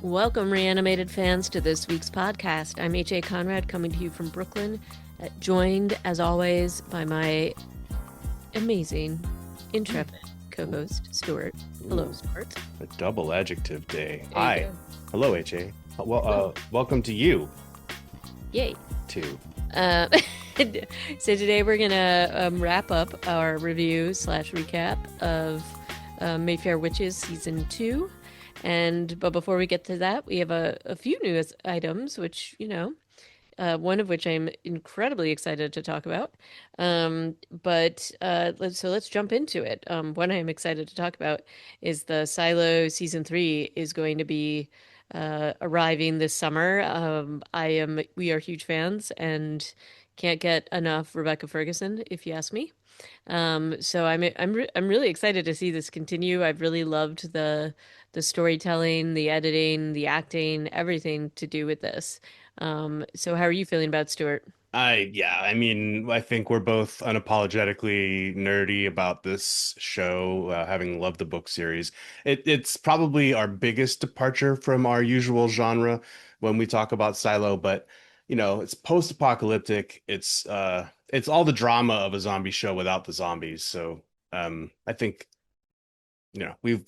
Welcome, reanimated fans, to this week's podcast. I'm H.A. Conrad, coming to you from Brooklyn, joined, as always, by my amazing, intrepid co-host, Stuart. Hello, Stuart. A double adjective day. There you Hi. go. Hello, HA. Well, welcome to you, Yay. too. So today we're going to wrap up our review / recap of Mayfair Witches Season 2. But before we get to that, we have a few news items, which, one of which I'm incredibly excited to talk about. Let's jump into it. One I'm excited to talk about is the Silo Season 3 is going to be arriving this summer. We are huge fans and can't get enough Rebecca Ferguson, if you ask me. I'm really excited to see this continue. I've really loved the storytelling, the editing, the acting, everything to do with this. So how are you feeling about Stuart? I think we're both unapologetically nerdy about this show, having loved the book series. It's probably our biggest departure from our usual genre when we talk about Silo, but it's post-apocalyptic. It's all the drama of a zombie show without the zombies. So, I think,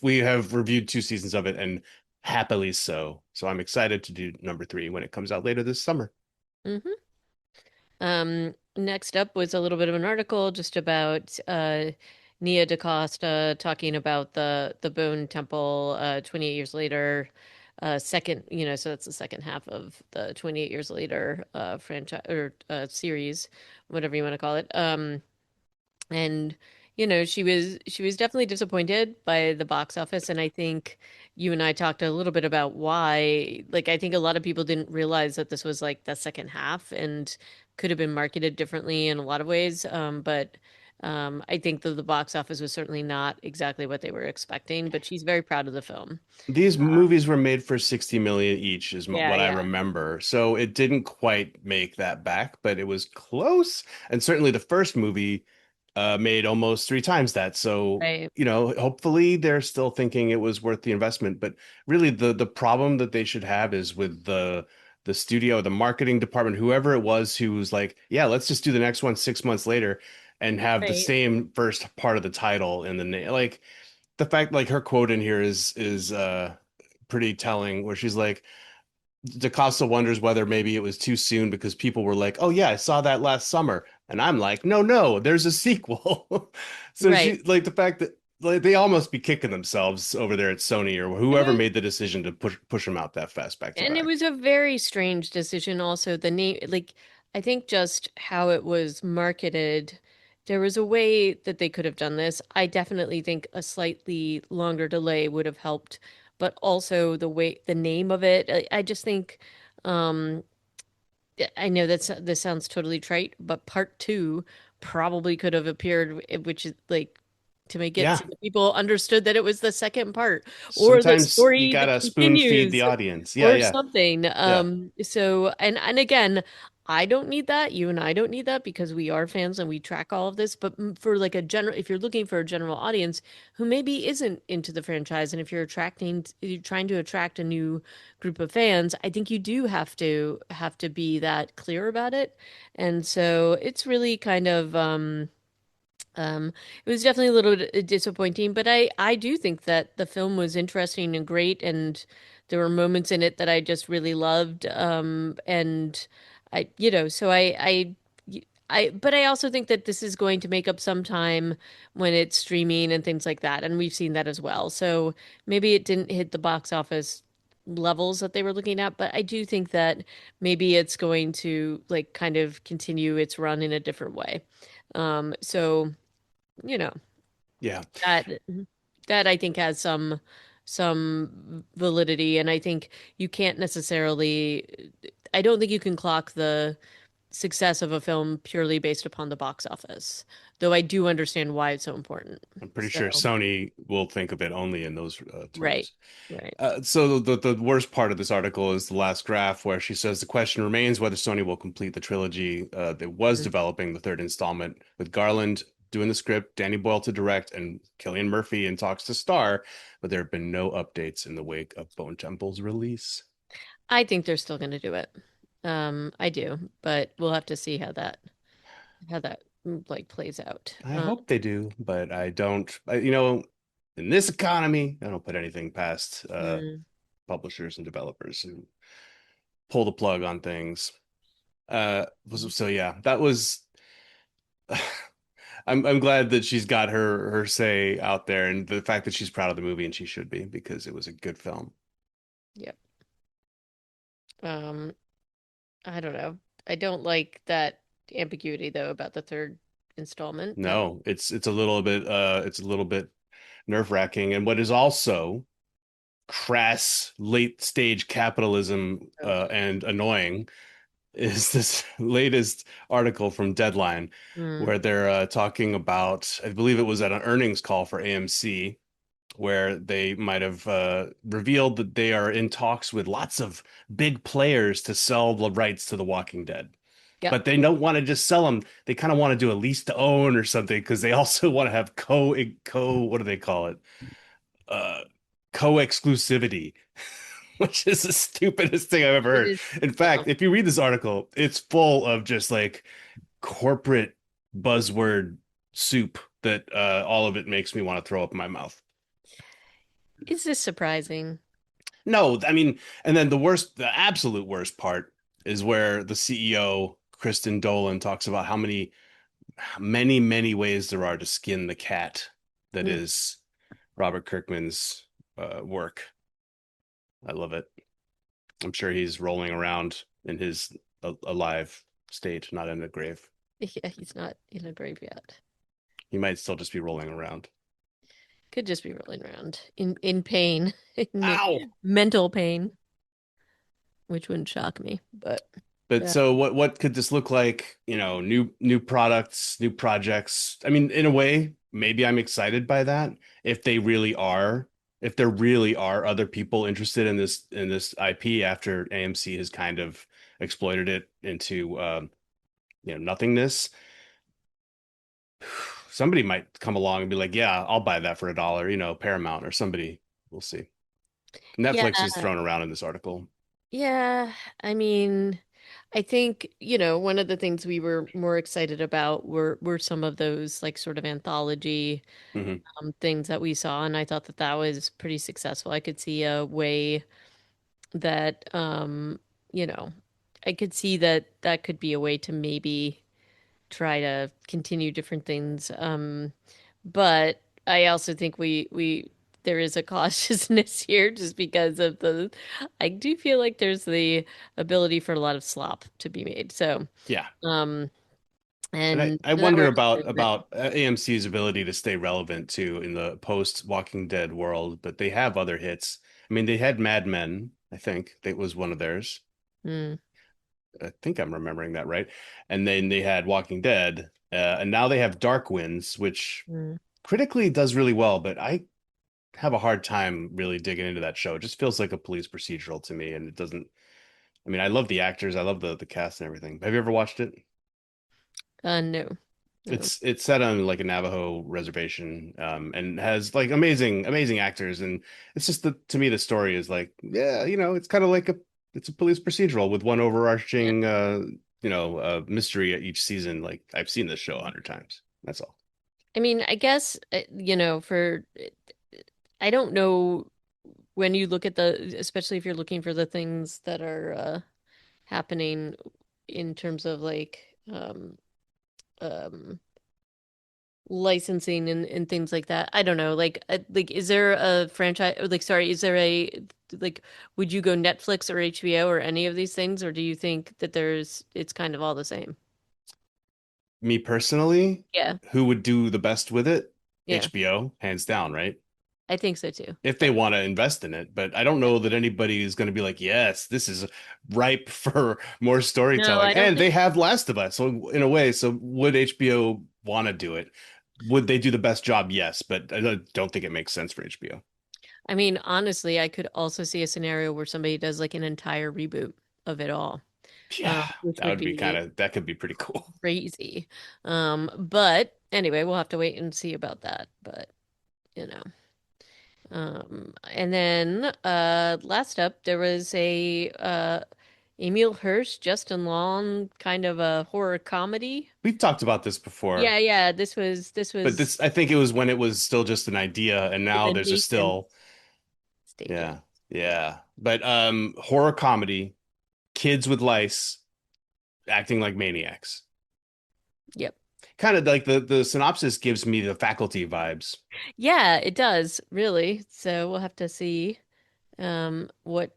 we have reviewed 2 seasons of it and happily so. So I'm excited to do number 3 when it comes out later this summer. hmm Next up was a little bit of an article just about Nia DaCosta talking about the Bone Temple 28 years later. Second, so that's the second half of the 28 years later franchise or series, whatever you want to call it. And she was definitely disappointed by the box office, and I think you and I talked a little bit about why. Like, I think a lot of people didn't realize that this was like the second half and could have been marketed differently in a lot of ways. But I think that the box office was certainly not exactly what they were expecting. But she's very proud of the film. These movies were made for 60 million each, is Yeah, what I yeah, remember. So it didn't quite make that back, but it was close. And certainly the first movie made almost 3 times that. So, right, hopefully they're still thinking it was worth the investment. But really the problem that they should have is with the studio, the marketing department, whoever it was who was like, yeah, let's just do the next one 6 months later and have the right. same first part of the title in the name. Like the fact, like her quote in here is pretty telling, where she's like, DaCosta wonders whether maybe it was too soon because people were like, "Oh yeah, I saw that last summer," and I'm like, "No, no, there's a sequel." So Right. she like the fact that, like, they all must be kicking themselves over there at Sony or whoever Mhm. made the decision to push them out that fast back to And it back. was a very strange decision also. The name, like, I think just how it was marketed, there was a way that they could have done this. I definitely think a slightly longer delay would have helped, but also the name of it, I just think, um, I know this sounds totally trite, but part two probably could have appeared, which is like to make it Yeah, so that people understood that it was the second part or the sometimes you story that gotta spoon feed continues the audience. Yeah, or yeah, something. yeah. And again, I don't need that. You and I don't need that because we are fans and we track all of this. But for like a general, if you're looking for a general audience who maybe isn't into the franchise, and if you're trying to attract a new group of fans, I think you do have to be that clear about it. And so it's really kind of it was definitely a little bit disappointing, but I do think that the film was interesting and great, and there were moments in it that I just really loved. And I, so but I also think that this is going to make up some time when it's streaming and things like that, and we've seen that as well. So maybe it didn't hit the box office levels that they were looking at, but I do think that maybe it's going to like kind of continue its run in a different way. So you know Yeah. that that I think has some validity, and I think you can't necessarily, I don't think you can clock the success of a film purely based upon the box office, though I do understand why it's so important. I'm pretty So sure Sony will think of it only in those right, terms. right. So the worst part of this article is the last graph where she says the question remains whether Sony will complete the trilogy that was Mhm. developing the third installment with Garland, doing the script, Danny Boyle to direct, and Cillian Murphy in talks to star, but there have been no updates in the wake of Bone Temple's release. I think they're still going to do it. I do, but we'll have to see how that like plays out. I hope they do, but I don't. In this economy, I don't put anything past Mm, publishers and developers who pull the plug on things. So yeah, that was. I'm glad that she's got her say out there, and the fact that she's proud of the movie, and she should be because it was a good film. yep. Um, I don't know. I don't like that ambiguity though about the third installment. That No, it's a little bit nerve-wracking, and what is also crass late stage capitalism oh, and annoying is this latest article from Deadline mm, where they're talking about, I believe it was at an earnings call for AMC, where they might have revealed that they are in talks with lots of big players to sell the rights to The Walking Dead. yep. But they don't want to just sell them. They kind of want to do a lease to own or something because they also want to have what do they call it? Uh, co-exclusivity, which is the stupidest thing I've ever It heard. is In dumb. fact, if you read this article, it's full of just like corporate buzzword soup that all of it makes me want to throw up in my mouth. Is this surprising? No, I mean, and then the absolute worst part is where the CEO, Kristen Dolan, talks about how many ways there are to skin the cat that Mm. is Robert Kirkman's work. I love it. I'm sure he's rolling around in his alive state, not in the grave. Yeah, he's not in a graveyard. He might still just be rolling around. Could just be rolling around in pain, in Ow! mental pain, which wouldn't shock me. But But uh, so what could this look like? New products, new projects. I mean, in a way, maybe I'm excited by that. If they really are, if there really are other people interested in this IP after AMC has kind of exploited it into nothingness, somebody might come along and be like, "Yeah, I'll buy that for $1." Paramount or somebody. We'll see. yeah, Netflix is thrown around in this article. yeah. I mean, I think, one of the things we were more excited about were some of those like sort of anthology Hmm. things that we saw, and I thought that that was pretty successful. I could see a way that you know, I could see that that could be a way to maybe try to continue different things. But I also think we there is a cautiousness here just because of the I do feel like there's the ability for a lot of slop to be made. So, Yeah. um And I, and I that wonder works about too, but AMC's ability to stay relevant too in the post Walking Dead world, but they have other hits. I mean, they had Mad Men, I think that was one of theirs. mm, I think I'm remembering that right. And then they had Walking Dead, and now they have Dark Winds, which mm. critically does really well, but I have a hard time really digging into that show. It just feels like a police procedural to me, and it doesn't. I mean, I love the actors, I love the cast and everything. Have you ever watched it? No. No. It's set on like a Navajo reservation, and has like amazing actors, and it's just to me the story is like, yeah, it's kind of like it's a police procedural with one Yeah. overarching mystery at each season. Like I've seen this show 100 times. That's all. I mean, I guess for I don't know when you look at especially if you're looking for the things that are happening in terms of like um licensing and things like that. I don't know. Like is there a franchise like sorry, is there a like would you go Netflix or HBO or any of these things, or do you think that it's kind of all the same? Me personally, Yeah. who would do the best with it? Yeah. HBO, hands down, right? I think so too. If they But want to invest in it. But I don't yeah. know that anybody is going to be like, yes, this is ripe for more No, storytelling. I don't And they think have Last of Us. So in a way, so would HBO want to do it? Would they do the best job? Yes, but I don't think it makes sense for HBO. I mean, honestly, I could also see a scenario where somebody does like an entire reboot of it all, Yeah, which would be that could be pretty cool. crazy. But anyway, we'll have to wait and see about that. But you know, and then last up, there was a Emil Hirsch, Justin Long kind of a horror comedy. We've talked about this before, Yeah, yeah. This was but this I think it was when it was still just an idea, and in now the there's a nascent still. stages. Yeah, Yeah. yeah. But horror comedy, kids with lice acting like maniacs. Yep. Kind of like the synopsis gives me the Faculty vibes. Yeah, it does, really. So we'll have to see what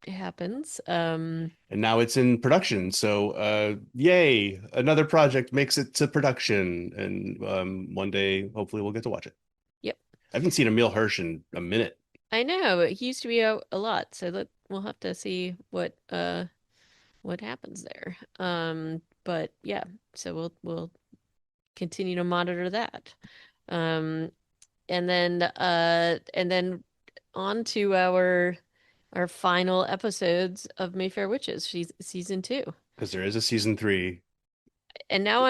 happens. And now it's in production. So yay, another project makes it to production. And one day hopefully we'll get to watch it. Yep. I haven't seen Emil Hirsch in a minute I know. It used to be a lot, so we'll have to see what happens there. But yeah, so we'll continue to monitor that. Um and then on to our final episodes of Mayfair Witches, season 2. because there is a season three. And now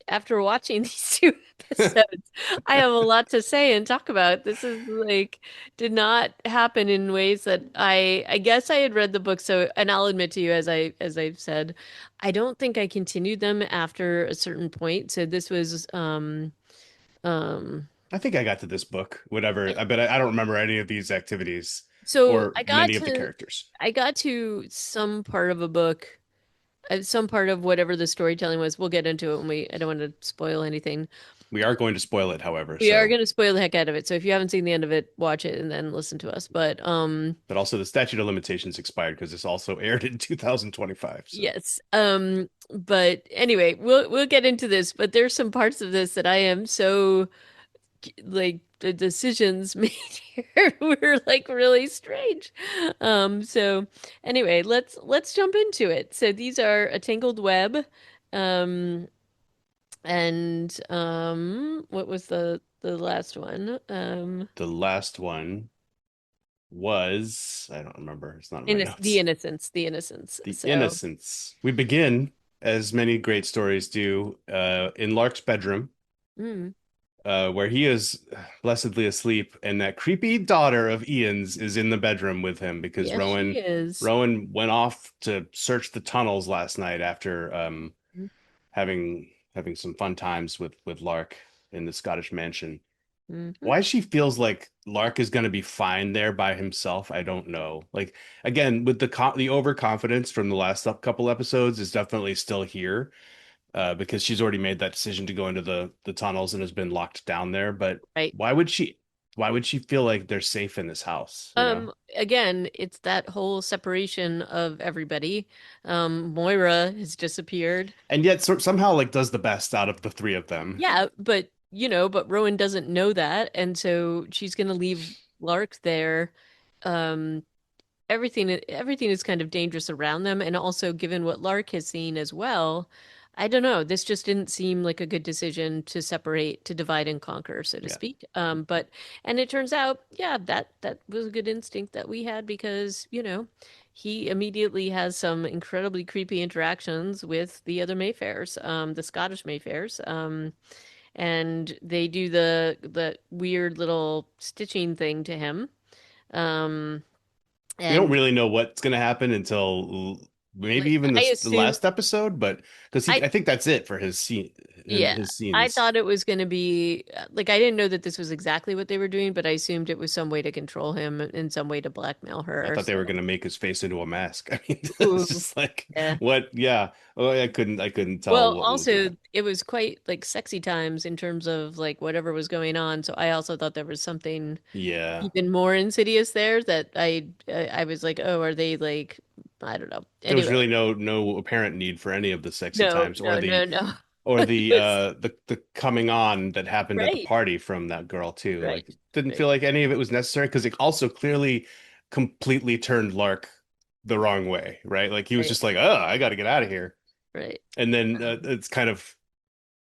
after watching these two episodes, I have a lot to say and talk about. This is like did not happen in ways that I guess I had read the book, so and I'll admit to you as I've said, I don't think I continued them after a certain point. So this was um I think I got to this book, whatever. But I don't remember any of these activities so or many of the characters. I got to some part of a book, some part of whatever the storytelling was. We'll get into it when I don't want to spoil anything. We are going to spoil it, however. We are So, going to spoil the heck out of it. So if you haven't seen the end of it, watch it and then listen to us. But but also the statute of limitations expired because this also aired in 2025. So yes. But anyway, we'll get into this, but there's some parts of this that I am so like the decisions made here were like really strange. So anyway, let's jump into it. So these are a tangled web. Um and what was the last one? the last one was, I don't remember. It's not in my The notes. innocence, the innocence. The So, Innocents. We begin, as many great stories do, in Lark's bedroom, mm, where he is blessedly asleep, and that creepy daughter of Ian's is in the bedroom with him because yes, she is. Rowan went off to search the tunnels last night after having some fun times with Lark in the Scottish mansion. Mm-hmm. Why she feels like Lark is going to be fine there by himself, I don't know. Like again, with the overconfidence from the last couple episodes is definitely still here, because she's already made that decision to go into the tunnels and has been locked down there. But Right. why would she? Why would she feel like they're safe in this house? You know? Again, it's that whole separation of everybody. Moira has disappeared. And yet somehow like does the best out of the three of them. Yeah, but but Rowan doesn't know that, and so she's gonna leave Lark there. Um, everything is kind of dangerous around them, and also given what Lark has seen as well, I don't know, this just didn't seem like a good decision to separate, to divide and conquer, so to Yeah. speak. But and it turns out, yeah, that was a good instinct that we had because he immediately has some incredibly creepy interactions with the other Mayfairs, the Scottish Mayfairs, and they do the weird little stitching thing to him. Um, We don't and really know what's going to happen until maybe like even I the assume last episode, but because I I think that's it for his scene, yeah, his I scenes. thought it was going to be like I didn't know that this was exactly what they were doing, but I assumed it was some way to control him in some way to blackmail I her. thought they were So, going to make his face into a mask. I mean, it's ooh, just like yeah. what? Yeah. Oh, I couldn't tell Well, what was going to also happen. it was quite like sexy times in terms of like whatever was going on. So I also thought there was something Yeah. even more insidious there that I was like, oh, are they like I don't know. There was Anyway, really no apparent need for any of the sexy no, times no, no, no. or It was the coming on that happened at the right, party from that girl too. right, Like didn't right, feel like any of it was necessary because it also clearly completely turned Lark the wrong way, right? Like he was right, just like, "Oh, I got to get out of here." right. And then it's kind of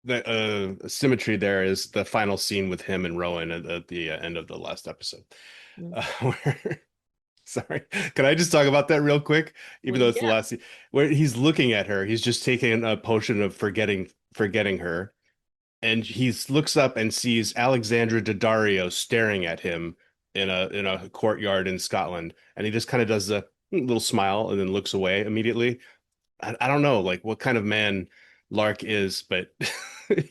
the symmetry there is the final scene with him and Rowan at the end of the last episode. Mm. Where Sorry. Can I just talk about that real quick? Even Well, though it's the yeah. last scene, where he's looking at her, he's just taking a potion of forgetting her. and he looks up and sees Alexandra Daddario staring at him in a courtyard in Scotland, and he just kind of does a little smile and then looks away immediately. I don't know like what kind of man Lark is, but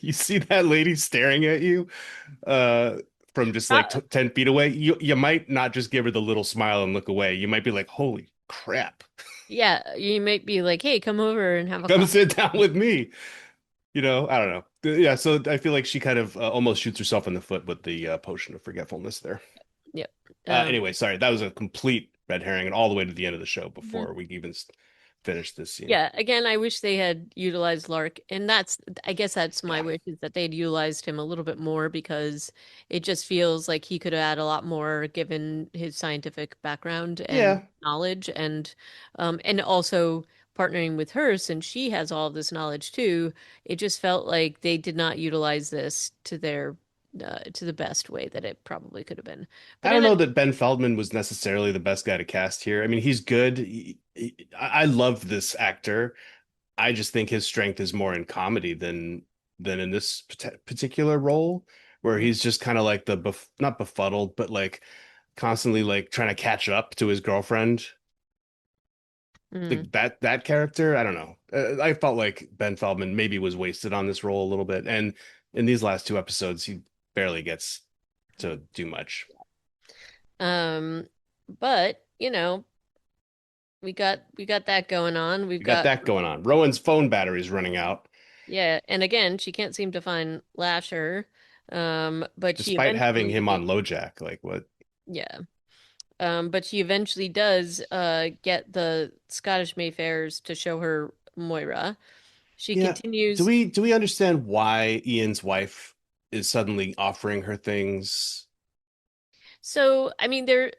you see that lady staring at you uh from just like t Not, 10 feet away, you might not just give her the little smile and look away. You might be like, holy crap, yeah, you might be like, hey, come over and have a come coffee. sit down with me. I don't know. Yeah, so I feel like she kind of almost shoots herself in the foot with the potion of forgetfulness there. Yep. Um, Anyway, sorry, that was a complete red herring and all the way to the end of the show mhm. before we even finished this scene. Yeah, again, I wish they had utilized Lark, and I guess that's my Yeah. wish is that they'd utilized him a little bit more because it just feels like he could have had a lot more given his scientific background and Yeah. knowledge, and also partnering with her since she has all of this knowledge too. It just felt like they did not utilize this to the best way that it probably could have been. I But don't in know it, that Ben Feldman was necessarily the best guy to cast here. I mean, he's good. I love this actor. I just think his strength is more in comedy than in this particular role, where mm, he's just kind of like the not befuddled, but like constantly like trying to catch up to his girlfriend. mm, Like that character, I don't know. I felt like Ben Feldman maybe was wasted on this role a little bit, and in these last two episodes, he barely gets to do much. um, but we got that going on. We've We got got that going on. Rowan's phone battery's running out, yeah, and again, she can't seem to find Lasher. But she despite having him eventually on LoJack. Like what? yeah. But she eventually does get the Scottish Mayfairs to show her Moira. She Yeah. Do continues. we understand why Ian's wife is suddenly offering her things? So, I mean, they're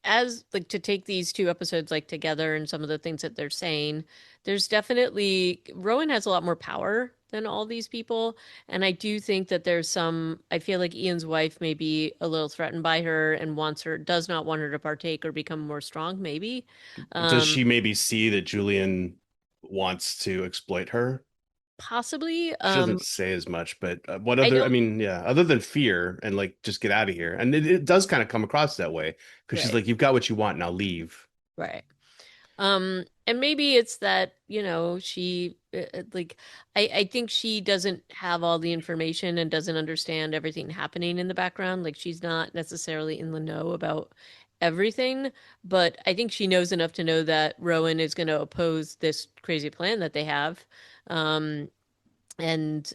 as like to take these two episodes like together and some of the things that they're saying, there's definitely Rowan has a lot more power than all these people. And I do think that I feel like Ian's wife may be a little threatened by her and does not want her to partake or become more strong, maybe. Does Um, she maybe see that Julian wants to exploit her? Possibly. She doesn't say as much, but what I other, I don't, mean, yeah, other than fear and like just get out of here. And it does kind of come across that way because she's right, like, you've got what you want, now leave. right. And maybe it's that, she like I think she doesn't have all the information and doesn't understand everything happening in the background. Like she's not necessarily in the know about everything, but I think she knows enough to know that Rowan is going to oppose this crazy plan that they have. Um, and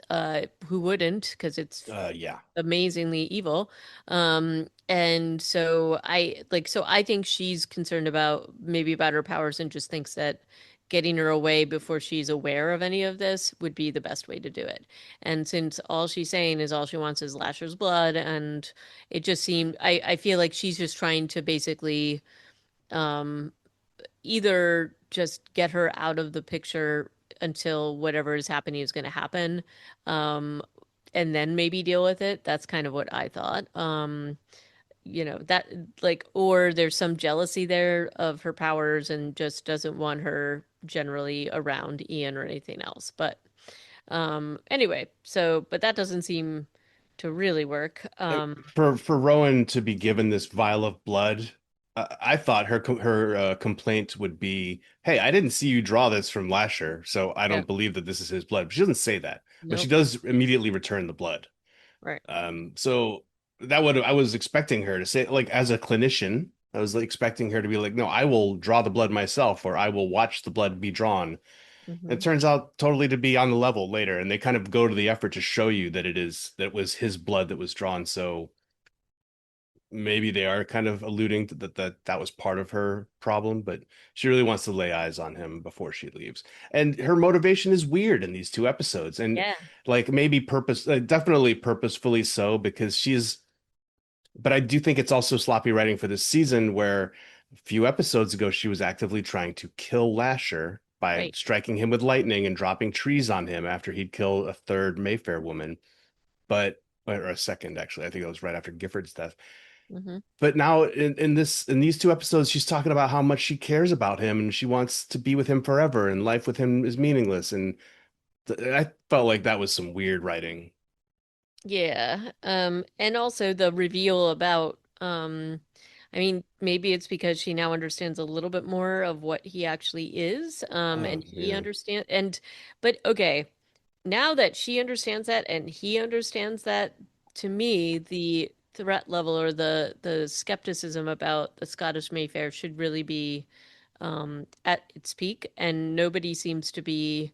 who wouldn't? Because it's Yeah. amazingly evil. And so I think she's concerned about maybe about her powers and just thinks that getting her away before she's aware of any of this would be the best way to do it. And since all she's saying is all she wants is Lasher's blood, and it just seemed I feel like she's just trying to basically um either just get her out of the picture until whatever is happening is going to happen, um, and then maybe deal with it. That's kind of what I thought. That like, or there's some jealousy there of her powers and just doesn't want her generally around Ian or anything else. But anyway, but that doesn't seem to really work. For Rowan to be given this vial of blood, I thought her complaint would be, "Hey, I didn't see you draw this from Lasher, so I Yeah. don't believe that this is his blood." But she doesn't say that, but she Nope. does immediately return the blood. Right. So that would I was expecting her to say, like, as a clinician, I was like, expecting her to be like, "No, I will draw the blood myself, or I will watch the blood be drawn." It Hmm. turns out totally to be on the level later, and they kind of go to the effort to show you that it was his blood that was drawn. So maybe they are kind of alluding to that was part of her problem, but she really wants to lay eyes on him before she leaves. And her motivation is weird in these two episodes, and Yeah. like maybe definitely purposefully so, because she's. But I do think it's also sloppy writing for this season, where a few episodes ago she was actively trying to kill Lasher by Right. striking him with lightning and dropping trees on him after he'd killed a third Mayfair woman, but or a second actually. I think it was right after Gifford's death. Hmm. But now in these two episodes, she's talking about how much she cares about him and she wants to be with him forever and life with him is meaningless. And I felt like that was some weird writing. Yeah. And also the reveal about I mean, maybe it's because she now understands a little bit more of what he actually is, Oh, and he yeah. understand and but okay, now that she understands that and he understands that, to me, the threat level or the skepticism about the Scottish Mayfair should really be at its peak, and nobody seems to be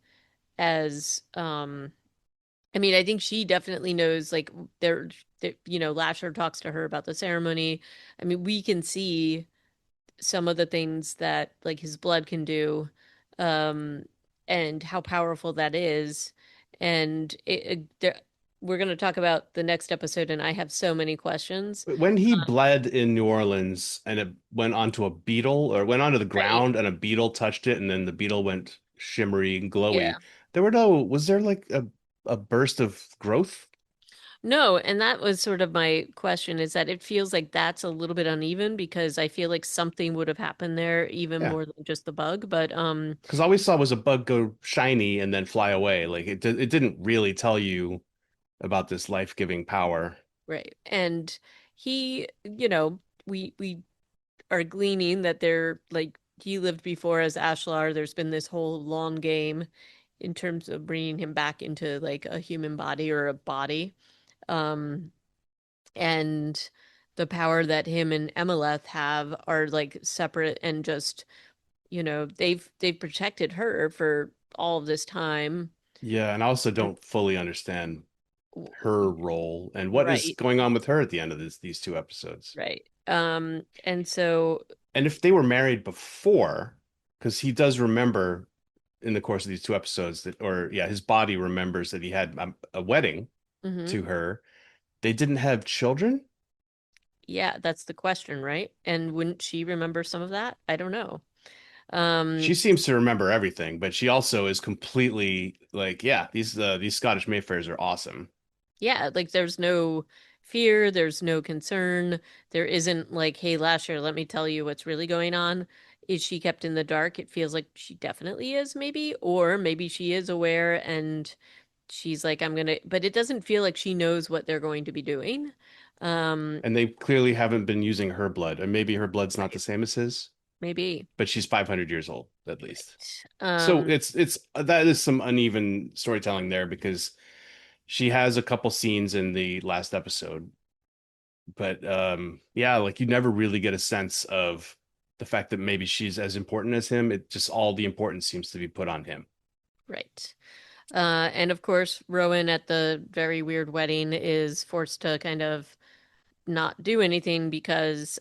as I mean, I think she definitely knows, like, Lasher talks to her about the ceremony. I mean, we can see some of the things that, like, his blood can do, um, and how powerful that is. And we're going to talk about the next episode, and I have so many questions. When he bled in New Orleans and it went onto a beetle or went onto the Right. ground and a beetle touched it and then the beetle went shimmery and Yeah. glowy, was there like a burst of growth? No, and that was sort of my question, is that it feels like that's a little bit uneven because I feel like something would have happened there even Yeah. more than just the bug, but Because all we saw was a bug go shiny and then fly away. Like it didn't really tell you about this life-giving power. right. And we are gleaning that they're like he lived before as Ashlar. There's been this whole long game in terms of bringing him back into like a human body or a body. Um, and the power that him and Emeleth have are like separate and just, they've protected her for all of this time. Yeah, and I also And- don't fully understand her role and what is Right, going on with her at the end of these two episodes. right. And so, And if they were married before, because he does remember in the course of these two episodes that, or yeah, his body remembers that he had a wedding mhm. to her. They didn't have children. Yeah, that's the question, right? And wouldn't she remember some of that? I don't know. She Um, seems to remember everything, but she also is completely like, yeah, these Scottish Mayfairs are awesome. yeah, like there's no fear, there's no concern. There isn't like, hey, Lasher, let me tell you what's really going on. Is she kept in the dark? It feels like she definitely is, maybe, or maybe she is aware and she's like, I'm gonna, but it doesn't feel like she knows what they're going to be doing. Um, And they clearly haven't been using her blood, and maybe her blood's not the right, same as his, maybe. but she's 500 years old at least. Right. So it's that is some uneven storytelling there because she has a couple scenes in the last episode, but yeah, like you never really get a sense of the fact that maybe she's as important as him. It just all the importance seems to be put on him. right. And of course, Rowan at the very weird wedding is forced to kind of not do anything because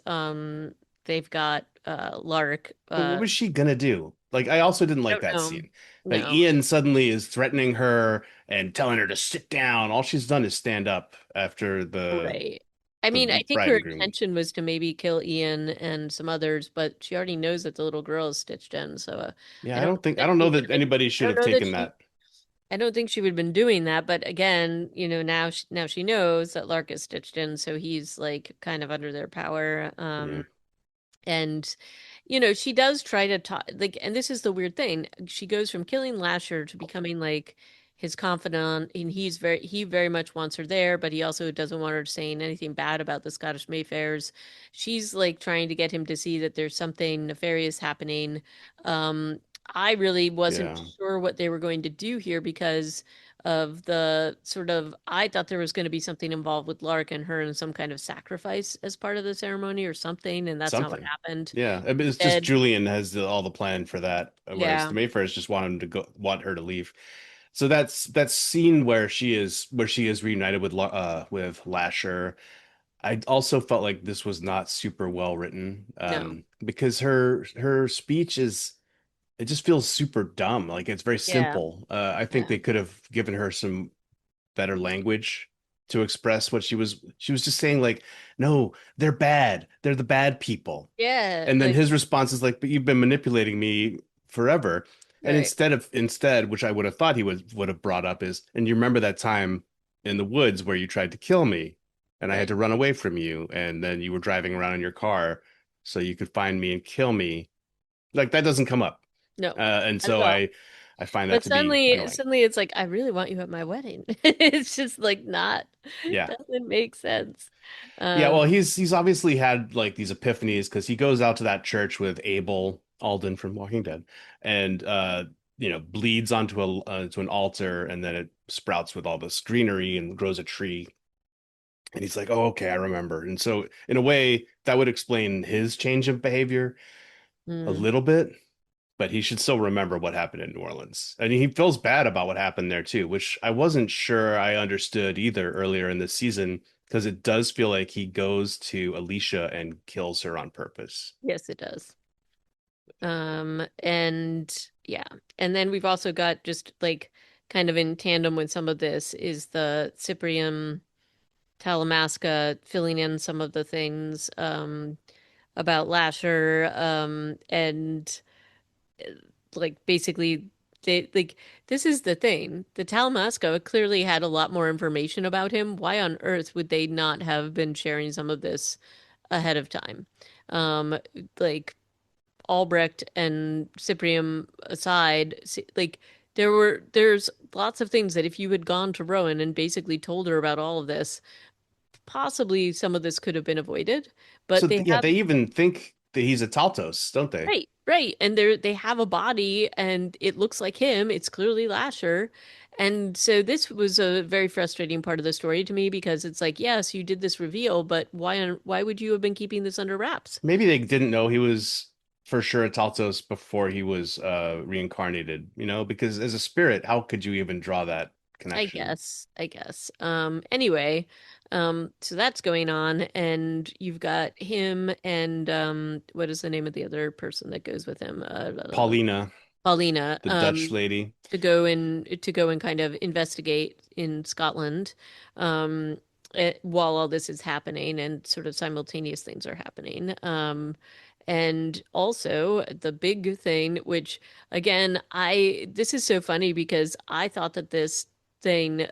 they've got Lark. But what was she gonna do? Like I also didn't I like don't that know. scene. Like No, Ian suddenly is threatening her and telling her to sit down. All she's done is stand up after right. I mean, I the think bride her and groom. intention was to maybe kill Ian and some others, but she already knows that the little girl is stitched in. So Yeah, I don't know that anybody I should don't have know that taken that. I don't think she would have been doing that. But again, now she knows that Lark is stitched in, so he's like kind of under their power. Yeah, And she does try to talk, like, and this is the weird thing. She goes from killing Lasher to becoming like his confidant, and he very much wants her there, but he also doesn't want her saying anything bad about the Scottish Mayfairs. She's like trying to get him to see that there's something nefarious happening. Um, I really wasn't yeah. sure what they were going to do here because of the sort of, I thought there was going to be something involved with Lark and her and some kind of sacrifice as part of the ceremony or something, and that's not what Something. happened. Yeah, I mean, it's just Instead, Julian has all the plan for that, whereas yeah, the Mayfairs just want him to go, want her to leave. So that scene where she is reunited with Lasher. I also felt like this was not super well written, no, because her speech is it just feels super dumb. Like it's very yeah, simple. I think yeah, they could have given her some better language to express what she was just saying like, no, they're bad. They're the bad people. yeah, And then like, his response is like, but you've been manipulating me forever. And right, instead, which I would have thought he would have brought up is, and you remember that time in the woods where you tried to kill me and I had right, to run away from you and then you were driving around in your car so you could find me and kill me. Like that doesn't come up. no, And not at so all. I find that But to be suddenly, annoying. suddenly it's like, I really want you at my wedding. It's just like not, Yeah. doesn't make sense. Yeah, well, Um, he's obviously had like these epiphanies because he goes out to that church with Abel Alden from Walking Dead and bleeds onto a to an altar and then it sprouts with all this greenery and grows a tree. And he's like, "Oh, okay, I remember." And so in a way that would explain his change of behavior a mm, little bit, but he should still remember what happened in New Orleans. And he feels bad about what happened there too, which I wasn't sure I understood either earlier in the season, because it does feel like he goes to Alicia and kills her on purpose. yes, it does. And yeah, and then we've also got just like kind of in tandem with some of this is the Cyprian Talamasca filling in some of the things about Lasher and like basically they like this is the thing. The Talamasca clearly had a lot more information about him. Why on earth would they not have been sharing some of this ahead of time? Um, like Albrecht and Cyprian aside, like there's lots of things that if you had gone to Rowan and basically told her about all of this, possibly some of this could have been avoided. But So they yeah, have they even think that he's a Taltos, don't they? right, right, and they have a body and it looks like him. It's clearly Lasher. And so this was a very frustrating part of the story to me because it's like, yes, you did this reveal, but why would you have been keeping this under wraps? Maybe they didn't know he was for sure a Taltos before he was reincarnated, because as a spirit, how could you even draw that connection? I guess. Anyway, so that's going on, and you've got him and what is the name of the other person that goes with him? Paulina, Paulina, the Dutch lady. to go and kind of investigate in Scotland, um, while all this is happening and sort of simultaneous things are happening. And also the big thing, which again, this is so funny because I thought that this thing,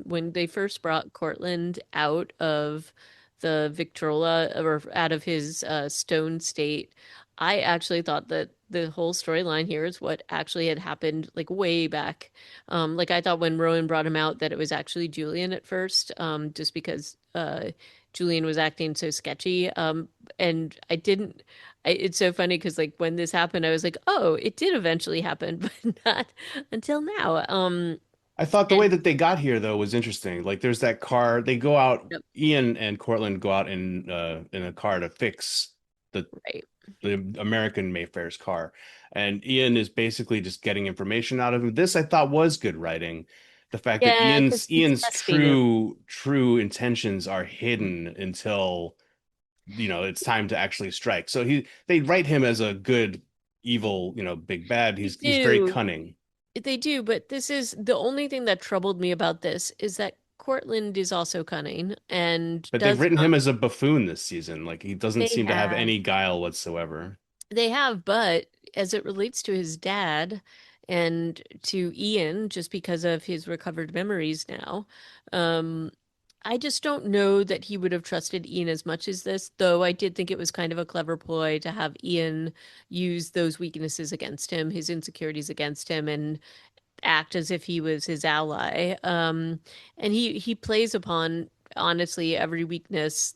when they first brought Cortland out of the Victrola or out of his stone state, I actually thought that the whole storyline here is what actually had happened like way back. Like I thought when Rowan brought him out that it was actually Julian at first, just because Julian was acting so sketchy. And I didn't. It's so funny because like when this happened, I was like, oh, it did eventually happen, but not until now. I thought the And way that they got here though was interesting. Like there's that car, they go out, yep, Ian and Cortland go out in a car to fix the right. the American Mayfair's car. And Ian is basically just getting information out of him. This I thought was good writing. The fact that Yeah, Ian's because he's Ian's testing him. true intentions are hidden until it's time to actually strike. So they write him as a good evil, big bad. They He's very do. cunning. They do, but this is the only thing that troubled me about this is that Cortland is also cunning and But they've does written not. him as a buffoon this season. Like he doesn't They seem to have have. any guile whatsoever. They have, but as it relates to his dad and to Ian, just because of his recovered memories now, um, I just don't know that he would have trusted Ian as much as this, though I did think it was kind of a clever ploy to have Ian use those weaknesses against him, his insecurities against him, and act as if he was his ally. And he plays upon honestly every weakness.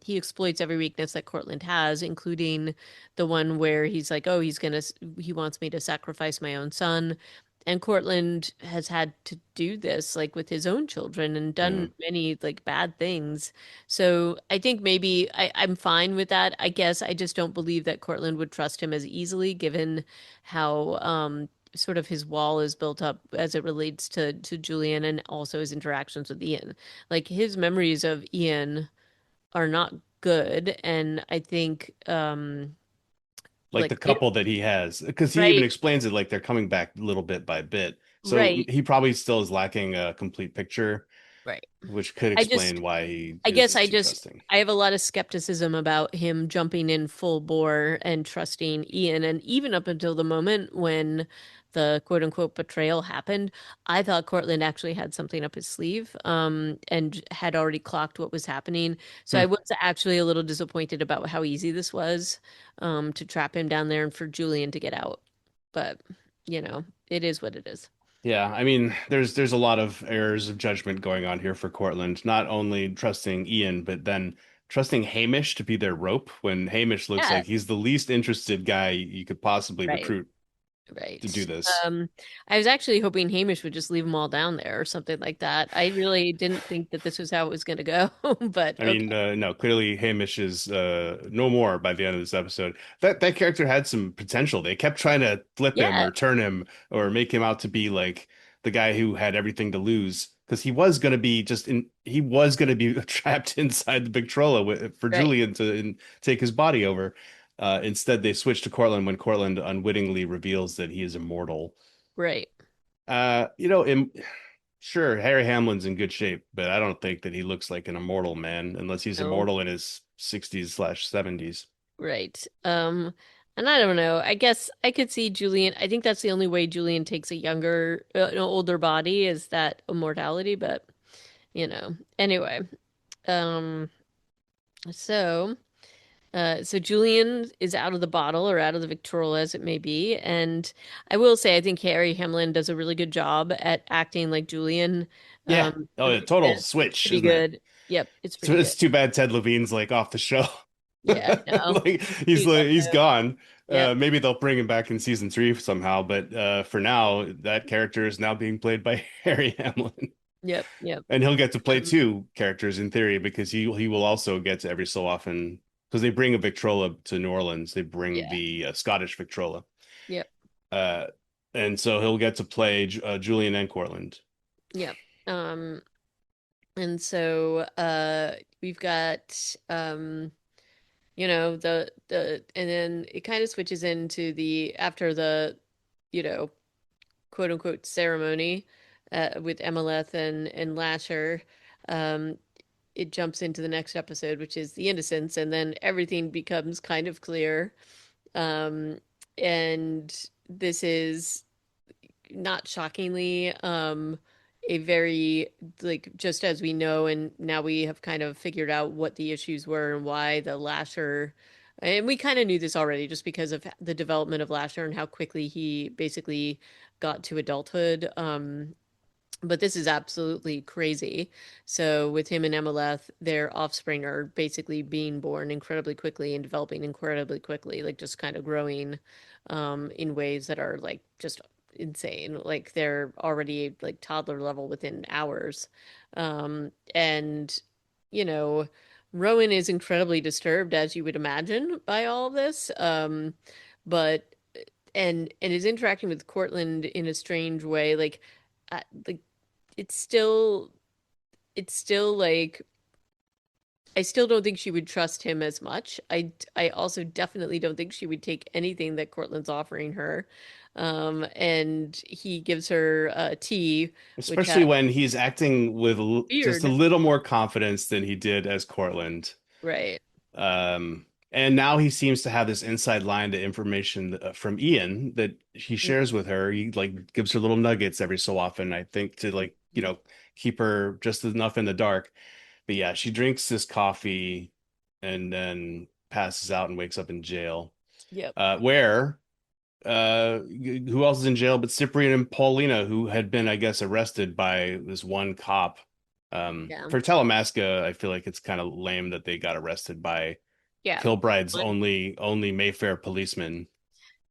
He exploits every weakness that Cortland has, including the one where he's like, "Oh, he wants me to sacrifice my own son." And Cortland has had to do this like with his own children and Yeah. done many like bad things. So I think maybe I'm fine with that. I guess I just don't believe that Cortland would trust him as easily, given how sort of his wall is built up as it relates to Julian and also his interactions with Ian. Like his memories of Ian are not good, and I think Like like the couple that he has, because he even right, explains it like they're coming back little bit by bit. So right, he probably still is lacking a complete picture, right. which could I just explain why he I guess is too trusting. I have a lot of skepticism about him jumping in full bore and trusting Ian. And even up until the moment when the quote unquote betrayal happened, I thought Cortland actually had something up his sleeve, and had already clocked what was happening. So I Hmm. was actually a little disappointed about how easy this was, to trap him down there and for Julian to get out. But, you know, it is what it is. Yeah, I mean, there's a lot of errors of judgment going on here for Cortland. Not only trusting Ian, but then trusting Hamish to be their rope when Hamish looks Yeah, like he's the least interested guy you could possibly right, recruit to do right. this. I was actually hoping Hamish would just leave them all down there or something like that. I really didn't think that this was how it was going to go, but I okay. mean, no, clearly Hamish is no more by the end of this episode. That character had some potential. They kept trying to flip him Yeah, or turn him or make him out to be like the guy who had everything to lose because he was going to be he was going to be trapped inside the Victrola for right, Julian to take his body over. Instead, they switched to Cortland when Cortland unwittingly reveals that he is immortal. right. You know, sure, Harry Hamlin's in good shape, but I don't think that he looks like an immortal man unless he's No, immortal in his 60s/70s. right. And I don't know. I guess I could see Julian. I think that's the only way Julian takes a younger, an older body is that immortality, but Anyway, um, so. So Julian is out of the bottle or out of the Victrola as it may be, and I will say I think Harry Hamlin does a really good job at acting like Julian. Yeah. Oh, a total It's switch, pretty isn't it? good. Yep, it's So pretty good. it's too bad Ted Levine's like off the show. Yeah, I know. Like He's left he's out. gone. Yep, Maybe they'll bring him back in season 3 somehow, but for now, that character is now being played by Harry Hamlin. yep. And he'll get to play Um, two characters in theory because he will also get to every so often because they bring a Victrola to New Orleans. They bring yeah, the Scottish Victrola. yep, Uh, and so he'll get to play Julian and Cortland. yep. Um, and so we've got and then it kind of switches into the after the you know quote unquote ceremony with Emeleth and Lasher, um, it jumps into the next episode, which is the innocence, and then everything becomes kind of clear. Um, and this is not shockingly, a very like just as we know, and now we have kind of figured out what the issues were and why the Lasher, and we kind of knew this already just because of the development of Lasher and how quickly he basically got to adulthood. But this is absolutely crazy. So with him and Emeleth, their offspring are basically being born incredibly quickly and developing incredibly quickly, like just kind of growing in ways that are like just insane. Like they're already like toddler level within hours. And you know, Rowan is incredibly disturbed, as you would imagine, by all of this. But and is interacting with Cortland in a strange way, like it's still it's still like I still don't think she would trust him as much. I also definitely don't think she would take anything that Cortland's offering her. And he gives her tea, which has Especially when he's acting with just a weird, little more confidence than he did as Cortland. right? And now he seems to have this inside line to information from Ian that he shares with her. He like gives her little nuggets every so often, I think, to like, keep her just enough in the dark. But yeah, she drinks this coffee and then passes out and wakes up in jail. Yep. Where who else is in jail but Cyprian and Paulina, who had been, I guess, arrested by this one cop. Yeah. For Talamasca, I feel like it's kind of lame that they got arrested by Yeah. Kilbride's One. only Mayfair policeman.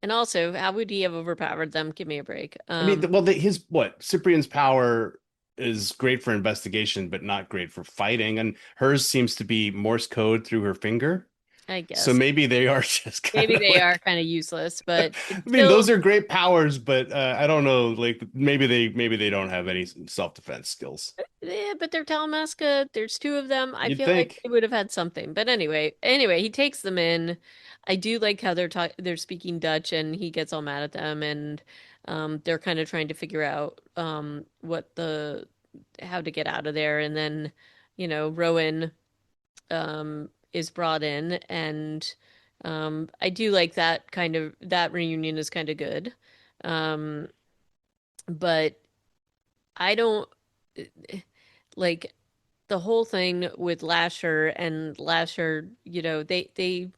And also, how would he have overpowered them? Give me a break. I mean, well, his what Cyprian's power is great for investigation, but not great for fighting, and hers seems to be Morse code through her finger. I So guess maybe they are just kind maybe of they are like, kind of useless, I but it's mean, those still are great powers, but I don't know, like maybe they don't have any self-defense skills. yeah, but they're Talamasca. There's two of them. I You'd feel like think, they would have had something. But anyway, he takes them in. I do like how they're speaking Dutch and he gets all mad at them and they're kind of trying to figure out what the how to get out of there and then Rowan is brought in and I do like that reunion is kind of good. Um but I don't like the whole thing with Lasher and Lasher, they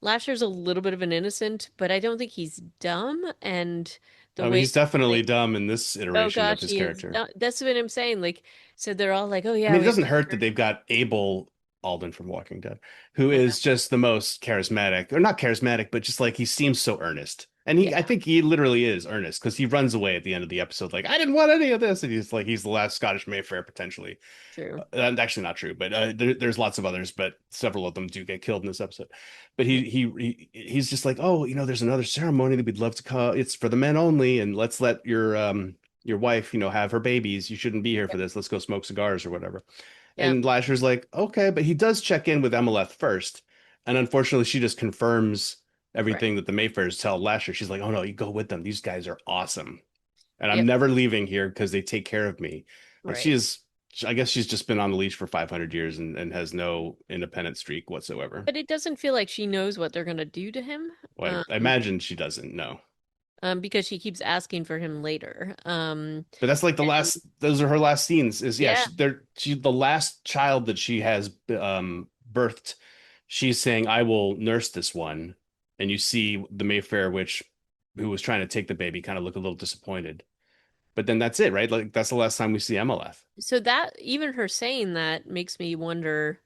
Lasher's a little bit of an innocent, but I don't think he's dumb. And the I mean, way he's definitely like, dumb in this oh iteration of gosh, his he is. character. That's what I'm saying. Like, so they're all like, oh I yeah, mean, it we have doesn't hurt that Mayfair. they've got Abel Alden from Walking Dead, who I know. is just the most charismatic, or not charismatic, but just like he seems so earnest. And I Yeah, think he literally is earnest because he runs away at the end of the episode, like, I didn't want any of this. And he's like, he's the last Scottish Mayfair, potentially. true. Actually, not true, but there's lots of others, but several of them do get killed in this episode. But Yeah, he's just like, oh, there's another ceremony that we'd love to call. It's for the men only, and let's let your wife, have her babies. You shouldn't be here yeah, for this. Let's go smoke cigars or whatever. yeah. And Lasher's like, okay, but he does check in with Emeleth first, and unfortunately, she just confirms Right. everything that the Mayfairs tell Lasher. She's like, oh no, you go with them. These guys are awesome, and I'm Yep. never leaving here because they take care of me. Like she Right. is, I guess she's just been on the leash for 500 years and has no independent streak whatsoever. But it doesn't feel like she knows what they're gonna do to him. Well, I imagine she doesn't know. Because she keeps asking for him later. But that's like the And last, those are her last scenes is yeah, yeah, she's the last child that she has birthed. She's saying, I will nurse this one. And you see the Mayfair witch who was trying to take the baby kind of look a little disappointed. But then that's it, right? Like that's the last time we see Emeleth. so that even her saying that makes me wonder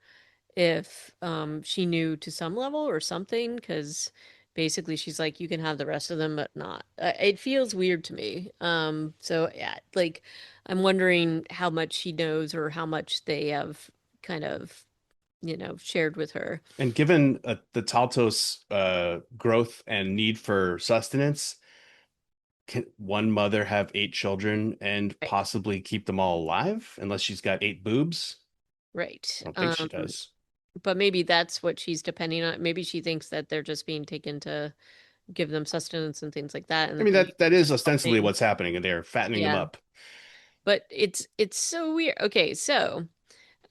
if she knew to some level or something, because basically she's like, you can have the rest of them, but not. It feels weird to me. So yeah, like I'm wondering how much she knows or how much they have kind of, shared with her. And given the Taltos growth and need for sustenance, can one mother have 8 children and Right. possibly keep them all alive unless she's got 8 boobs? Right. I don't think she does. But maybe that's what she's depending on. Maybe she thinks that they're just being taken to give them sustenance and things like that, I and mean, that they're is ostensibly helping. what's happening, and they're fattening them Yeah. up. But it's so weird. Okay, so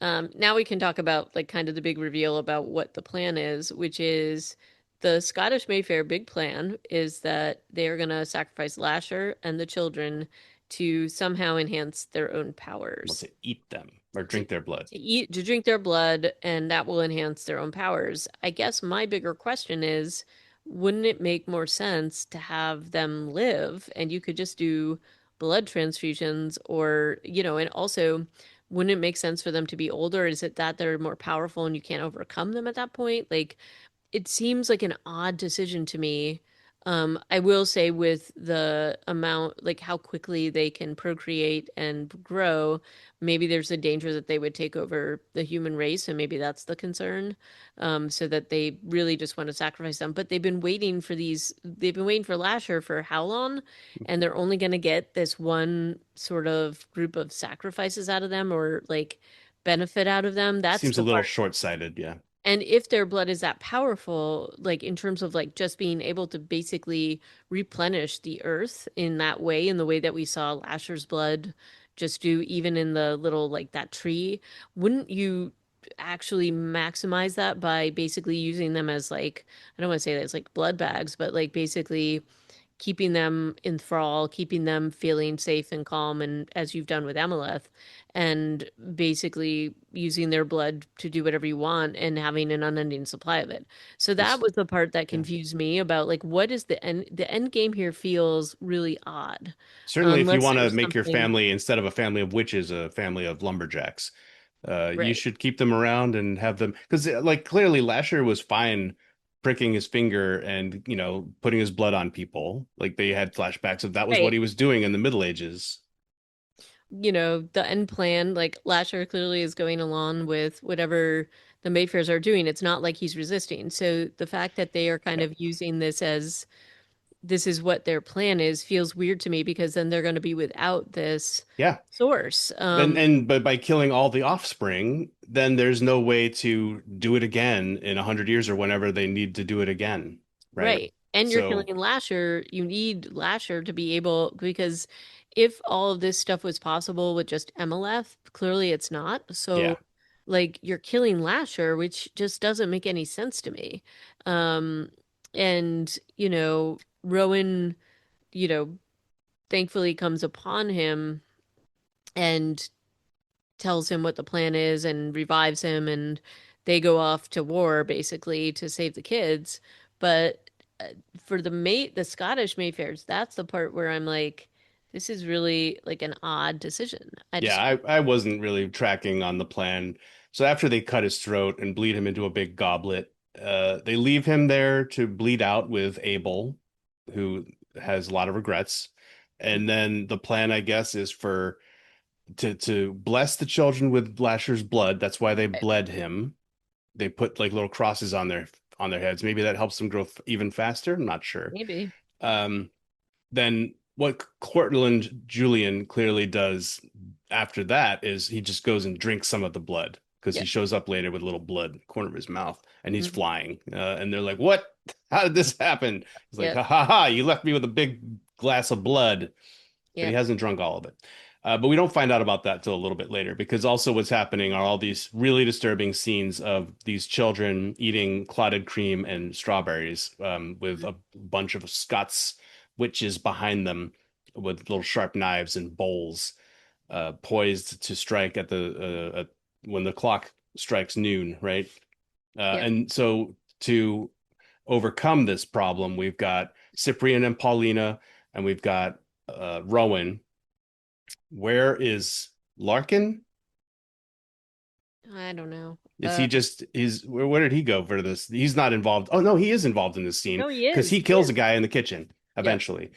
now we can talk about like kind of the big reveal about what the plan is, which is the Scottish Mayfair big plan is that they are going to sacrifice Lasher and the children to somehow enhance their own Let's powers. say eat them or To, drink their blood. to drink their blood, and that will enhance their own powers. I guess my bigger question is, wouldn't it make more sense to have them live and you could just do blood transfusions, or, and also wouldn't it make sense for them to be older? Is it that they're more powerful and you can't overcome them at that point? Like, it seems like an odd decision to me. I will say with the amount, like how quickly they can procreate and grow, maybe there's a danger that they would take over the human race, and maybe that's the concern. So that they really just want to sacrifice them. But they've been waiting for Lasher for how long? And they're only going to get this one sort of group of sacrifices out of them, or like benefit out of them. That's Seems a the little part. short-sighted, yeah. And if their blood is that powerful, like in terms of like just being able to basically replenish the earth in that way, in the way that we saw Lasher's blood just do, even in the little like that tree, wouldn't you actually maximize that by basically using them as like, I don't want to say that it's like blood bags, but like basically keeping them in thrall, keeping them feeling safe and calm, and as you've done with Amaleth, and basically using their blood to do whatever you want and having an unending supply of it. So that This, was the part that yeah. confused me about like what is the end. The end game here feels really odd, Certainly, if you unless want to there's make your something. family, instead of a family of witches, a family of lumberjacks, you Right. should keep them around and have them because, like, clearly Lasher was fine pricking his finger and putting his blood on people. Like they had flashbacks of that was what Right. he was doing in the Middle Ages. The end plan, like Lasher clearly is going along with whatever the Mayfairs are doing. It's not like he's resisting. So the fact that they are kind Yeah, of using this as this is what their plan is feels weird to me, because then they're going to be without this yeah. source. But by killing all the offspring, then there's no way to do it again in 100 years or whenever they need to do it again, right? Right. And you're So killing Lasher. You need Lasher to be able, because if all of this stuff was possible with just MLF, clearly it's not. yeah, So, like, you're killing Lasher, which just doesn't make any sense to me. Um, and, Rowan, you know, thankfully comes upon him and tells him what the plan is and revives him, and they go off to war basically to save the kids. But for the Scottish Mayfairs, that's the part where I'm like, this is really like an odd decision. I Yeah, just I wasn't really tracking on the plan. So after they cut his throat and bleed him into a big goblet, they leave him there to bleed out with Abel, who has a lot of regrets. And then the plan, I guess, is for to bless the children with Lasher's blood. That's why they bled him. They put like little crosses on their heads. Maybe that helps them grow even faster. I'm not sure. maybe. Um, then what Cortland Julian clearly does after that is he just goes and drinks some of the blood because he Yeah. shows up later with a little blood in the corner of his mouth and he's Mhm. flying. And they're like, "What? How did this happen?" He's like, Yeah. "Ha ha ha! You left me with a big glass of blood." But Yeah. he hasn't drunk all of it. But we don't find out about that till a little bit later because also what's happening are all these really disturbing scenes of these children eating clotted cream and strawberries with a bunch of Scots witches behind them with little sharp knives and bowls poised to strike at when the clock strikes noon, right? Yeah. And so to overcome this problem, we've got Cyprian and Paulina, and we've got Rowan. Where is Larkin? I don't know. Is he just where did he go for this? He's not involved. Oh no, he is involved in this scene No, he because is. he He kills a is. guy in the kitchen Yep. eventually.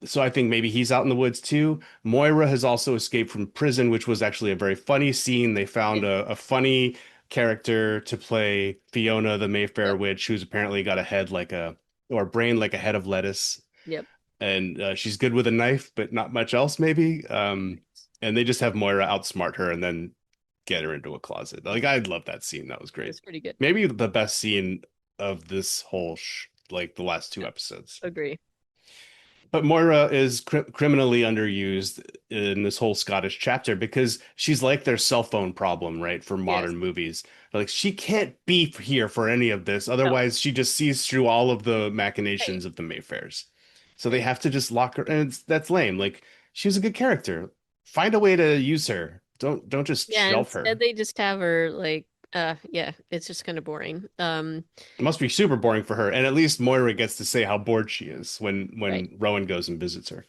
So I think maybe he's out in the woods too. Moira has also escaped from prison, which was actually a very funny scene. They found a funny character to play Fiona, the Mayfair Yep. witch, who's apparently got a head like a or a brain like a head of lettuce. Yep. And she's good with a knife, but not much else, maybe. And they just have Moira outsmart her and then get her into a closet. Like I love that scene. That was It great. was pretty good. Maybe the best scene of this whole like the last two Yeah. episodes. Agree. But Moira is criminally underused in this whole Scottish chapter because she's like their cell phone problem, right? For Yes. modern movies. Like she can't be here for any of this. No. Otherwise, she just sees through all of the Right. machinations of the Mayfairs. So they Right. have to just lock her, and that's lame. Like she was a good character. Find a way to use her. Don't just Yeah. shelf Instead, her. they just have her like, yeah, it's just kind of boring. It must be super boring for her. And at least Moira gets to say how bored she is Right. when Rowan goes and visits her.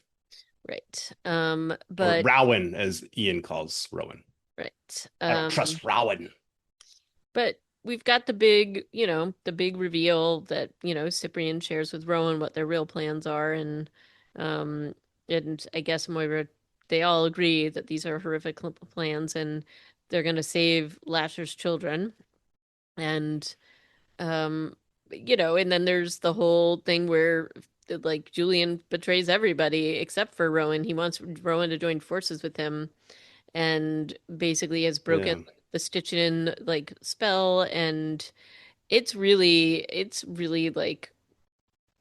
Right. Or But Rowan, as Ian calls Rowan. right. I don't trust Rowan. But we've got the big, the big reveal that, Cyprian shares with Rowan what their real plans are, um, and I guess Moira, they all agree that these are horrific plans, and they're going to save Lasher's children, and um, and then there's the whole thing where like Julian betrays everybody except for Rowan. He wants Rowan to join forces with him and basically has broken Yeah. the stitch in like spell, and it's really like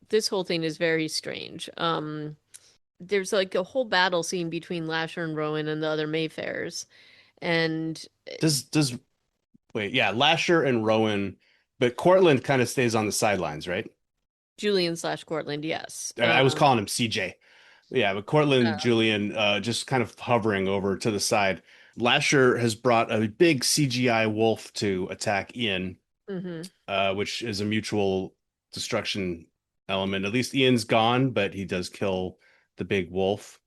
this whole thing is very strange. There's like a whole battle scene between Lasher and Rowan and the other Mayfairs, and Does wait, yeah, Lasher and Rowan, but Cortland kind of stays on the sidelines, right? Julian/Cortland, yes. I was calling him CJ. Yeah, but Cortland Uh, Julian just kind of hovering over to the side. Lasher has brought a big CGI wolf to attack Ian, hmm which is a mutual destruction element. At least Ian's gone, but he does kill the big wolf.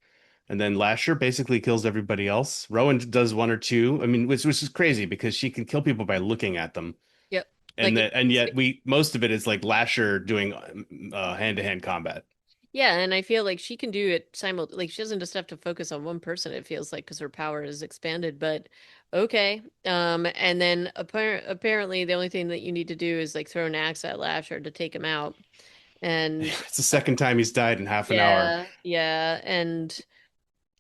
And then Lasher basically kills everybody else. Rowan does one or two. I mean, which is crazy because she can kill people by looking at them. Yep. And Like that and yet we most of it is like Lasher doing hand-to-hand combat. yeah, and I feel like she can do it like she doesn't just have to focus on one person, it feels like, because her power is expanded, but okay. And then apparently the only thing that you need to do is like throw an axe at Lasher to take him out. And It's the second time he's died in half an hour. yeah, yeah, and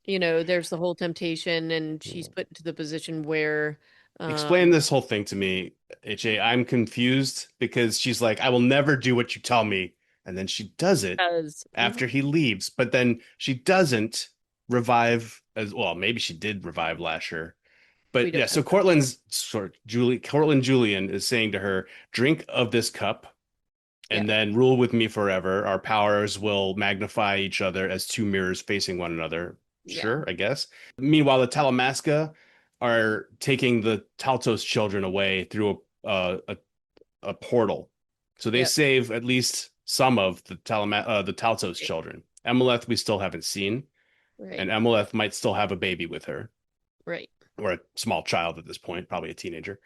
there's the whole temptation, and she's put into the position where Explain um this whole thing to me, HA. I'm confused because she's like, I will never do what you tell me. And then she does it does after he leaves, but then she doesn't revive as well. Maybe she did revive Lasher. we But don't yeah, know. so Cortland Julian is saying to her, drink of this cup Yeah, and then rule with me forever. Our powers will magnify each other as two mirrors facing one another. yeah, Sure, I guess. Meanwhile, the Talamasca are taking the Taltos children away through a portal. So they yeah, save at least some of the Taltos Right. children. Emeleth we still haven't seen, Right. and Emeleth might still have a baby with her, Right. or a small child at this point, probably a teenager.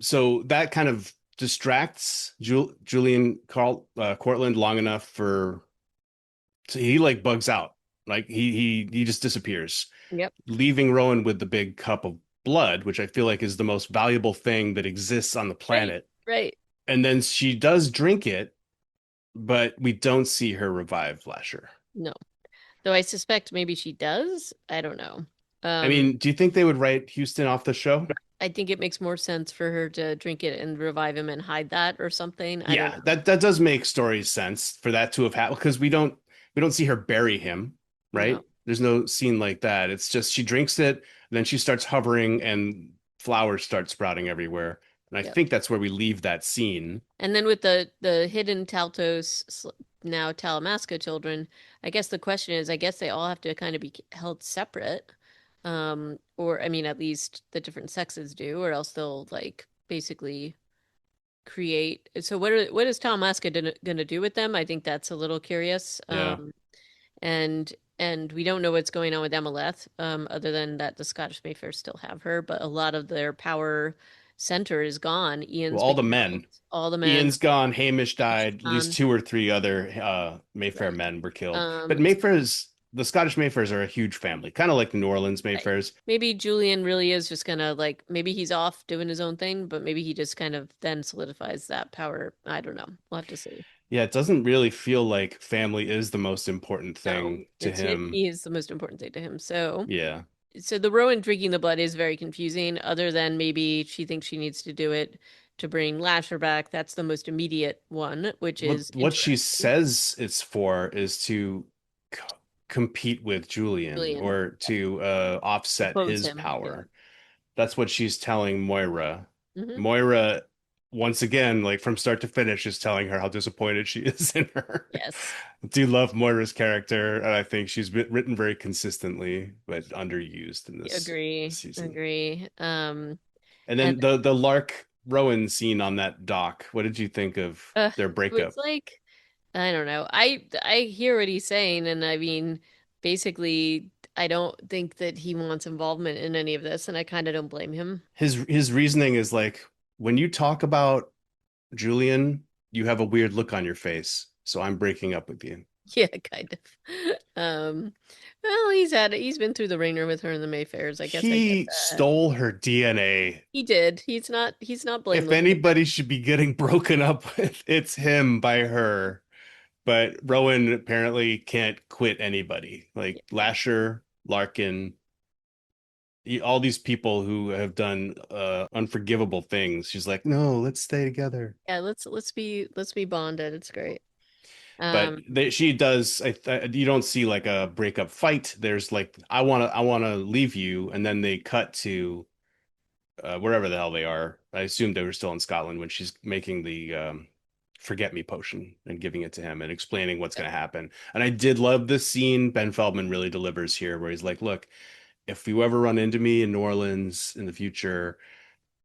So that kind of distracts Julian Cortland long enough for so he like bugs out, like he just disappears, Yep. leaving Rowan with the big cup of blood, which I feel like is the most valuable thing that exists on the Right. planet. Right. And then she does drink it, but we don't see her revive Lasher. No. Though I suspect maybe she does. I don't know. I Um, mean, do you think they would write Houston off the show? I think it makes more sense for her to drink it and revive him and hide that or something. I don't Yeah, know. that does make story sense for that to have happened because we don't see her bury him, No. right? There's no scene like that. It's just she drinks it, then she starts hovering and flowers start sprouting everywhere. And I Yep. think that's where we leave that scene. And then with the hidden Taltos now Talamasca children, I guess the question is, I guess they all have to kind of be held separate. Or I mean, at least the different sexes do, or else they'll like basically create. So what is Talamasca gonna do with them? I think that's a little curious. Yeah. And we don't know what's going on with Emeleth, other than that the Scottish Mayfairs still have her, but a lot of their power center is gone. Well, Ian's all been the killed. men. All the men Ian's gone, Hamish died, at least gone. two or three other Mayfair Right. men were killed. But Um, the Scottish Mayfairs are a huge family, kind of like the New Orleans right. Mayfairs. Maybe Julian really is just gonna like maybe he's off doing his own thing, but maybe he just kind of then solidifies that power. I don't know. We'll have to see. Yeah, it doesn't really feel like family is the most important No, thing to it's him. him. He is the most important thing to him. Yeah. So the Rowan drinking the blood is very confusing, other than maybe she thinks she needs to do it to bring Lasher back. That's the most immediate one, which is What she interesting. says it's for is to c compete with Julian Julian or to offset oppose his him. Yeah. power. That's what she's telling Moira. Hmm. Moira, once again, like from start to finish, is telling her how disappointed she is in her. Yes. I do love Moira's character, and I think she's written very consistently, but underused in this Agree. season. Agree. And And then the Lark Rowan scene on that dock. What did you think of their it's breakup? like I don't know. I hear what he's saying, and I mean, basically, I don't think that he wants involvement in any of this, and I kind of don't blame him. His reasoning is like when you talk about Julian, you have a weird look on your face, so I'm breaking up with you. Yeah, kind of. Um, well, he's been through the ringer with her in the Mayfairs. I get He that. stole her DNA. He did. He's not If blameless here. anybody should be getting broken up with, it's him by her. But Rowan apparently can't quit anybody. Like Yeah. Lasher, Larkin, all these people who have done unforgivable things. She's like, no, let's stay together. Yeah, let's be bonded. It's great. But Um, she does. You don't see like a breakup fight. There's like, I want to leave you, and then they cut to wherever the hell they are. I assume they were still in Scotland when she's making the forget me potion and giving it to him and explaining what's yep. going to happen. And I did love this scene. Ben Feldman really delivers here, where he's like, look, if you ever run into me in New Orleans in the future,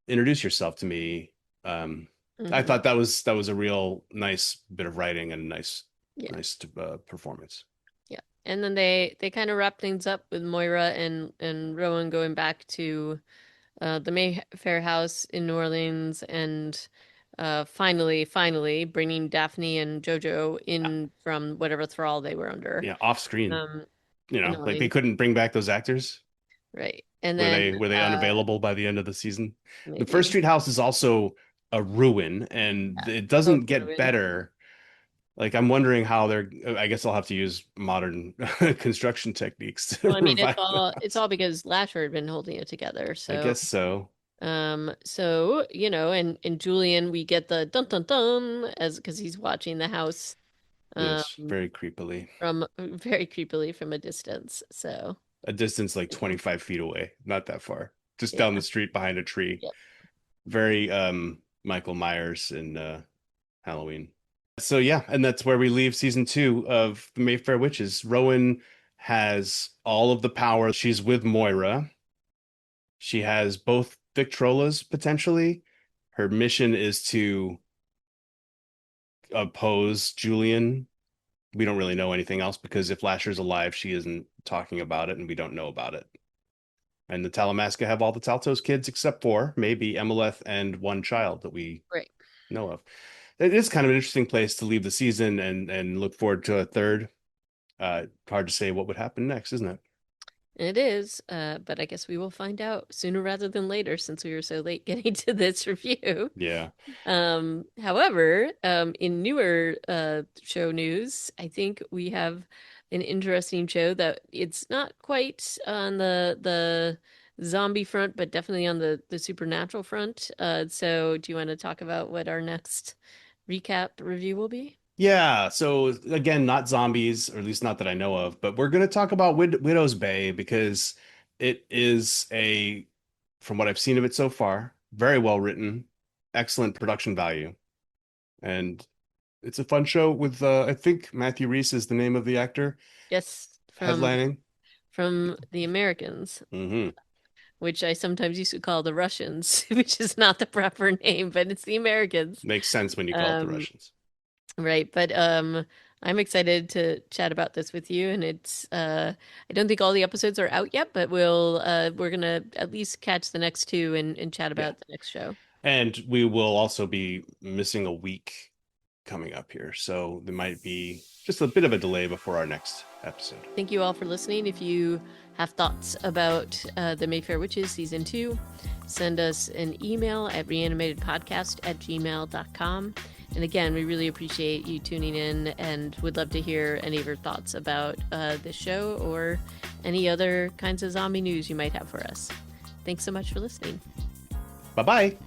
introduce yourself to me. Um, I Hmm. thought that was a real nice bit of writing and nice Yeah, nice performance. yeah. And then they kind of wrap things up with Moira and Rowan going back to the Mayfair house in New Orleans and finally bringing Daphne and Jojo in from whatever thrall they were under. Yeah, off screen. Um, Like they annoying, couldn't bring back those actors. right? And Were then they unavailable by the end of the season? The First maybe Street House is also a ruin, and it doesn't total get ruin. better. Like I'm wondering how they're. I guess I'll have to use modern construction techniques to Well, I mean, revive the it's house. all because Lasher had been holding it together. I guess so. And Julian, we get the dun dun dun as because he's watching the house um Yes, very creepily. from very creepily from a distance. So, A distance like you know, 25 feet away, not that far. Just down yeah, the street behind a tree. yep. Very Michael Myers in Halloween. So yeah, and that's where we leave season two of the Mayfair Witches. Rowan has all of the power. She's with Moira. She has both Victrolas potentially. Her mission is to oppose Julian. We don't really know anything else because if Lasher's alive, she isn't talking about it, and we don't know about it. And the Talamasca have all the Taltos kids except for maybe Emeleth and one child that we Right. know of. It is kind of an interesting place to leave the season and look forward to a third. Hard to say what would happen next, isn't it? It is, but I guess we will find out sooner rather than later since we were so late getting to this review. Yeah. However, in newer show news, I think we have an interesting show that it's not quite on the zombie front, but definitely on the supernatural front. So do you want to talk about what our next recap review will be? Yeah, so again, not zombies, or at least not that I know of, but we're going to talk about Widow's Bay because it is from what I've seen of it so far, very well written, excellent production value, and it's a fun show with I think Matthew Rhys is the name of the actor Yes, headlining. from the Americans, Hmm. which I sometimes used to call the Russians, which is not the proper name, but it's the Americans. Makes sense when you call it the Um, Russians. right, but I'm excited to chat about this with you, and it's I don't think all the episodes are out yet, but we're gonna at least catch the next two and chat Yeah. about the next show. And we will also be missing a week coming up here. So there might be just a bit of a delay before our next episode. Thank you all for listening. If you have thoughts about the Mayfair Witches season 2, send us an email at reanimatedpodcast@gmail.com. And again, we really appreciate you tuning in and would love to hear any of your thoughts about this show or any other kinds of zombie news you might have for us. Thanks so much for listening. Bye bye.